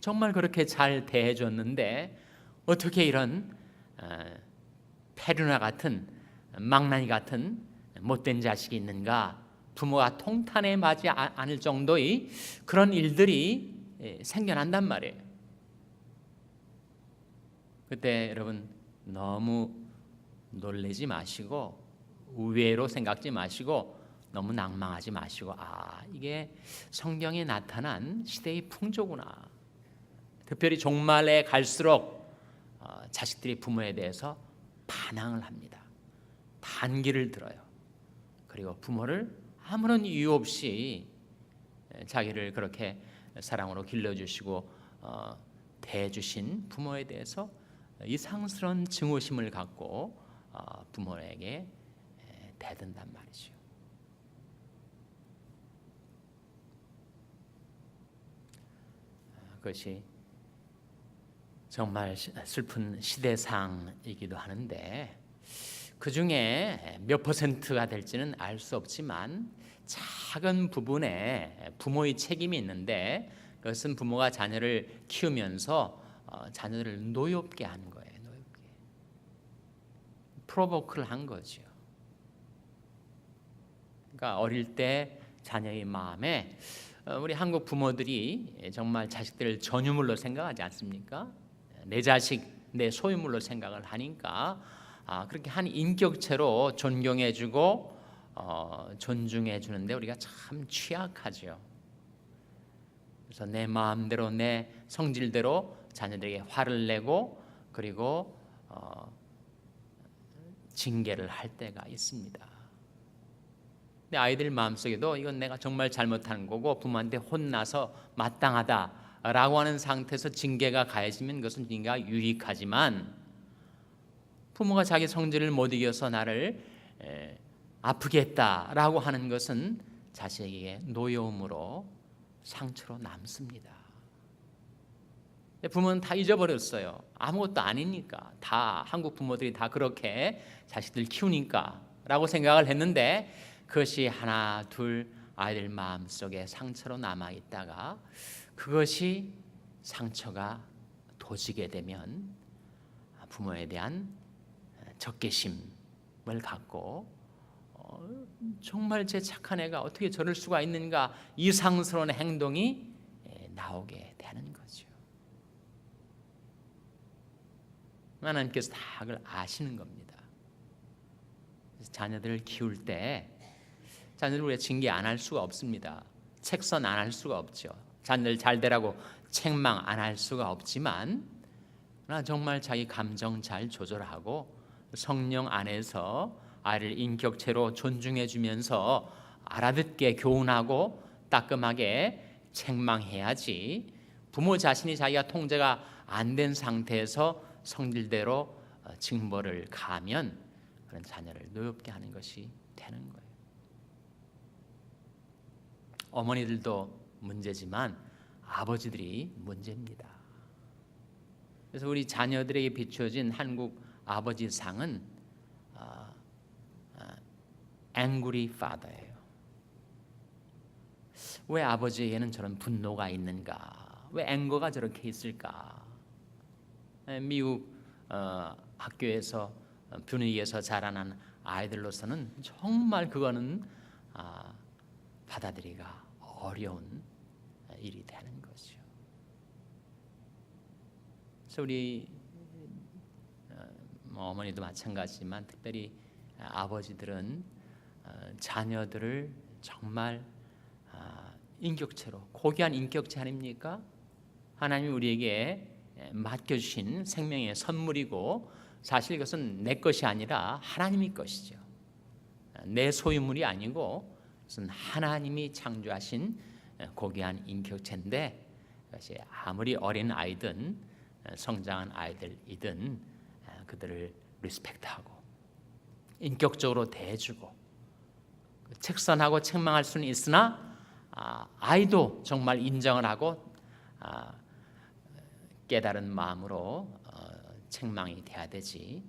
정말 그렇게 잘 대해줬는데 어떻게 이런 페루나 같은, 망나니 같은 못된 자식이 있는가? 부모가 통탄에 맞지 않을 정도의 그런 일들이 생겨난단 말이에요. 그때 여러분 너무 놀라지 마시고, 우회로 생각지 마시고, 너무 낭망하지 마시고, 이게 성경에 나타난 시대의 풍조구나. 특별히 종말에 갈수록 자식들이 부모에 대해서 반항을 합니다. 반기를 들어요. 그리고 부모를 아무런 이유 없이 자기를 그렇게 사랑으로 길러주시고 대해주신 부모에 대해서 이상스러운 증오심을 갖고 부모에게 대든단 말이죠. 그것이 정말 슬픈 시대상이기도 하는데, 그 중에 몇 퍼센트가 될지는 알 수 없지만 작은 부분에 부모의 책임이 있는데, 그것은 부모가 자녀를 키우면서 자녀들을 노엽게 하는 거예요. 노엽게. 프로보크를 한 거죠. 그러니까 어릴 때 자녀의 마음에, 우리 한국 부모들이 정말 자식들을 전유물로 생각하지 않습니까? 내 자식, 내 소유물로 생각을 하니까 그렇게 한 인격체로 존경해주고 존중해주는데 우리가 참 취약하죠. 그래서 내 마음대로, 내 성질대로 자녀들에게 화를 내고, 그리고 징계를 할 때가 있습니다. 근데 아이들 마음속에도 이건 내가 정말 잘못한 거고 부모한테 혼나서 마땅하다라고 하는 상태에서 징계가 가해지면 그것은 징계가 유익하지만, 부모가 자기 성질을 못 이겨서 나를 아프게 했다라고 하는 것은 자식에게 노여움으로, 상처로 남습니다. 부모는 다 잊어버렸어요. 아무것도 아니니까, 다 한국 부모들이 다 그렇게 자식들 키우니까 라고 생각을 했는데, 그것이 하나 둘 아이들 마음속에 상처로 남아있다가 그것이 상처가 도지게 되면 부모에 대한 적개심을 갖고 정말 제 착한 애가 어떻게 저럴 수가 있는가, 이상스러운 행동이 나오게 되는 거죠. 하나님께서 다 그걸 아시는 겁니다. 그래서 자녀들을 키울 때 자녀들 우리가 징계 안 할 수가 없습니다. 책선 안 할 수가 없죠. 자녀들 잘 되라고 책망 안 할 수가 없지만 그러나 정말 자기 감정 잘 조절하고 성령 안에서 아이를 인격체로 존중해 주면서 알아듣게 교훈하고 따끔하게 책망해야지, 부모 자신이 자기가 통제가 안 된 상태에서 성질대로 징벌을 가하면 그런 자녀를 노엽게 하는 것이 되는 거예요. 어머니들도 문제지만 아버지들이 문제입니다. 그래서 우리 자녀들에게 비춰진 한국 아버지상은 angry father예요. 왜 아버지에게는 저런 분노가 있는가? 왜 앵거가 저렇게 있을까? 미국 학교에서 분위기에서 자라난 아이들로서는 정말 그거는 받아들이기가 어려운 일이 되는 거죠. 그래서 우리 어머니도 마찬가지지만 특별히 아버지들은 자녀들을 정말 인격체로, 고귀한 인격체 아닙니까? 하나님이 우리에게 맡겨주신 생명의 선물이고 사실 이것은 내 것이 아니라 하나님의 것이죠. 내 소유물이 아니고 그것은 하나님이 창조하신 고귀한 인격체인데, 그것이 아무리 어린 아이든 성장한 아이들이든 그들을 리스펙트하고 인격적으로 대해주고 책선하고 책망할 수는 있으나 아이도 정말 인정을 하고 깨달은 마음으로 책망이 돼야 되지,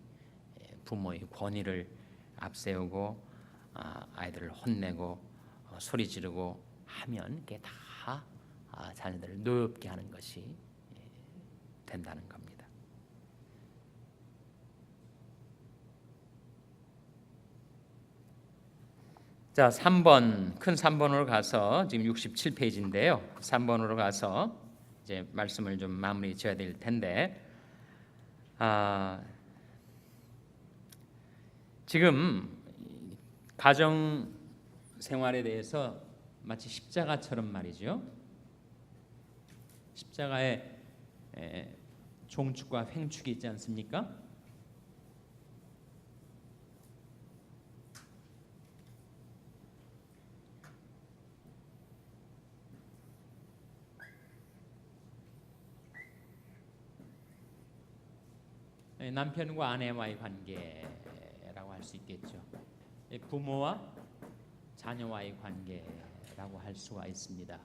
부모의 권위를 앞세우고 아이들을 혼내고 소리 지르고 하면 그게 다 자녀들을 노엽게 하는 것이 된다는 겁니다. 자, 3번, 큰 3번으로 가서 지금 67페이지인데요. 3번으로 가서 이제 말씀을 좀 마무리 지어야 될 텐데, 지금 가정 생활에 대해서 마치 십자가처럼 말이죠. 십자가에 종축과 횡축이 있지 않습니까? 남편과 아내와의 관계라고 할 수 있겠죠. 부모와 자녀와의 관계라고 할 수가 있습니다.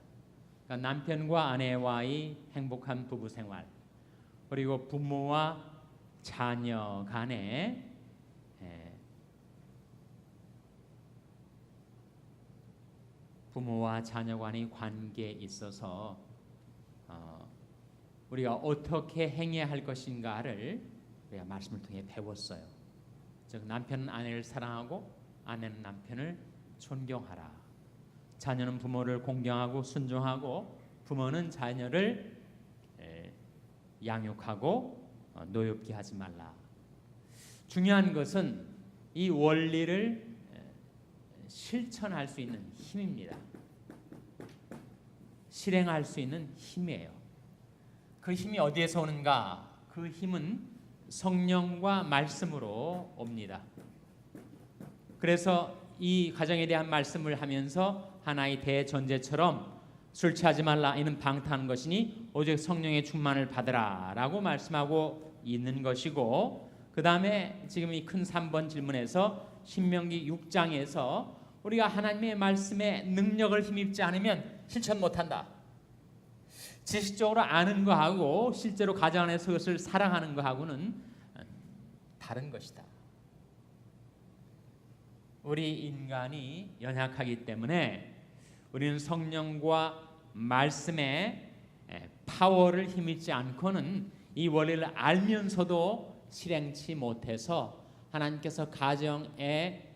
그러니까 남편과 아내와의 행복한 부부 생활, 그리고 부모와 자녀 간의 부모와 자녀 간의 관계에 있어서 우리가 어떻게 행해야 할 것인가를 우리가 말씀을 통해 배웠어요. 즉 남편은 아내를 사랑하고 아내는 남편을 존경하라. 자녀는 부모를 공경하고 순종하고 부모는 자녀를 양육하고 노엽게 하지 말라. 중요한 것은 이 원리를 실천할 수 있는 힘입니다. 실행할 수 있는 힘이에요. 그 힘이 어디에서 오는가? 그 힘은 성령과 말씀으로 옵니다. 그래서 이 가정에 대한 말씀을 하면서 하나의 대전제처럼 술 취하지 말라 이는 방탕한 것이니 오직 성령의 충만을 받으라 라고 말씀하고 있는 것이고, 그 다음에 지금 이 큰 3번 질문에서 신명기 6장에서 우리가 하나님의 말씀에 능력을 힘입지 않으면 실천 못한다. 지식적으로 아는 거하고 실제로 가정 안에서 그것을 사랑하는 거하고는 다른 것이다. 우리 인간이 연약하기 때문에 우리는 성령과 말씀의 파워를 힘입지 않고는 이 원리를 알면서도 실행치 못해서 하나님께서 가정에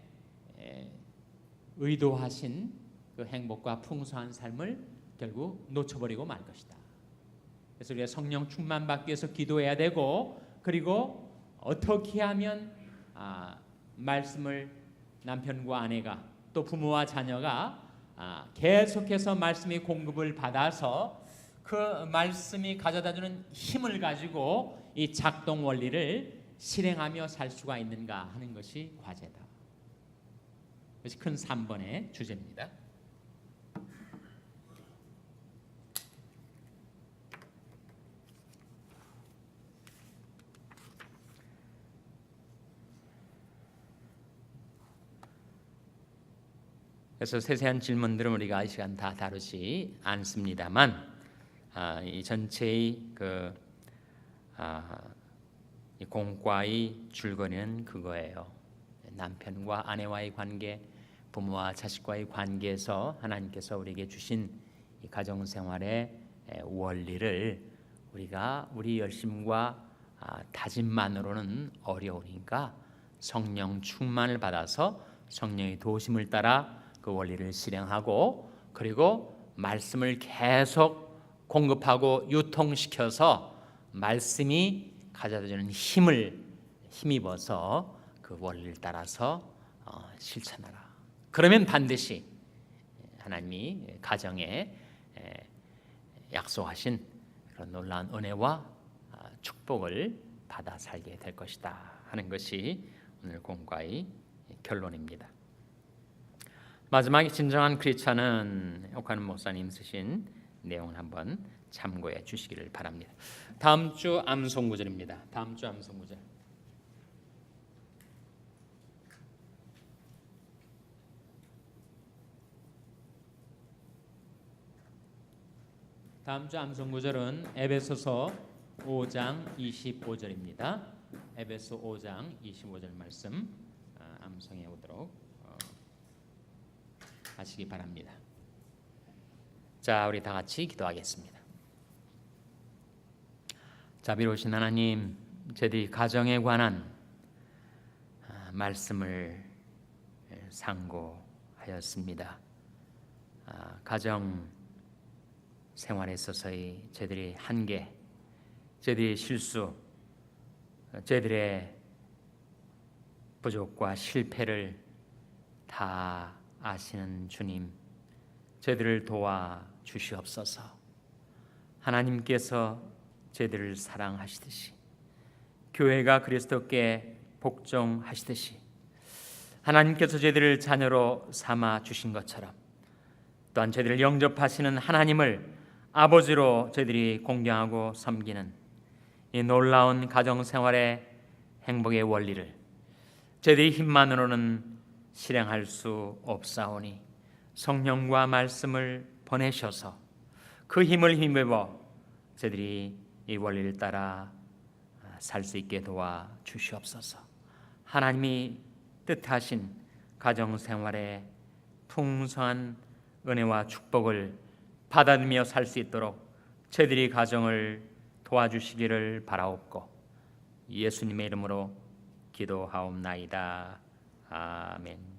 의도하신 그 행복과 풍성한 삶을 결국 놓쳐버리고 말 것이다. 그래서 우리가 성령 충만 받기 위해서 기도해야 되고, 그리고 어떻게 하면 말씀을 남편과 아내가 또 부모와 자녀가 계속해서 말씀의 공급을 받아서 그 말씀이 가져다주는 힘을 가지고 이 작동 원리를 실행하며 살 수가 있는가 하는 것이 과제다. 그것이 큰 3번의 주제입니다. 그래서 세세한 질문들은 우리가 이 시간 다 다루지 않습니다만 이 전체의 이 공과의 줄거리는 그거예요. 남편과 아내와의 관계, 부모와 자식과의 관계에서 하나님께서 우리에게 주신 이 가정생활의 원리를 우리가 우리 열심과 다짐만으로는 어려우니까 성령 충만을 받아서 성령의 도심을 따라 그 원리를 실행하고 그리고 말씀을 계속 공급하고 유통시켜서 말씀이 가져다주는 힘을 힘입어서 그 원리를 따라서 실천하라. 그러면 반드시 하나님이 가정에 약속하신 그런 놀라운 은혜와 축복을 받아 살게 될 것이다 하는 것이 오늘 공과의 결론입니다. 마지막에 진정한 크리스찬은 오카는 목사님 쓰신 내용을 한번 참고해 주시기를 바랍니다. 다음 주 암송 구절입니다. 다음 주 암송 구절. 다음 주 암송 구절은 에베소서 5장 25절입니다. 에베소 5장 25절 말씀 암송해 오도록 하시기 바랍니다. 자, 우리 다 같이 기도하겠습니다. 자비로우신 하나님, 저희들이 가정에 관한 말씀을 상고하였습니다. 가정 생활에 있어서의 저희들의 한계, 저희들의 실수, 저희들의 부족과 실패를 다 아시는 주님, 저희들을 도와 주시옵소서. 하나님께서 저희들을 사랑하시듯이 교회가 그리스도께 복종하시듯이 하나님께서 저희들을 자녀로 삼아 주신 것처럼 또한 저희들을 영접하시는 하나님을 아버지로 저희들이 공경하고 섬기는 이 놀라운 가정생활의 행복의 원리를 저희들이 힘만으로는 실행할 수 없사오니 성령과 말씀을 보내셔서 그 힘을 힘입어 저희들이 이 원리를 따라 살 수 있게 도와 주시옵소서. 하나님이 뜻하신 가정생활의 풍성한 은혜와 축복을 받아들며 살 수 있도록 저희들이 가정을 도와주시기를 바라옵고 예수님의 이름으로 기도하옵나이다. 아멘.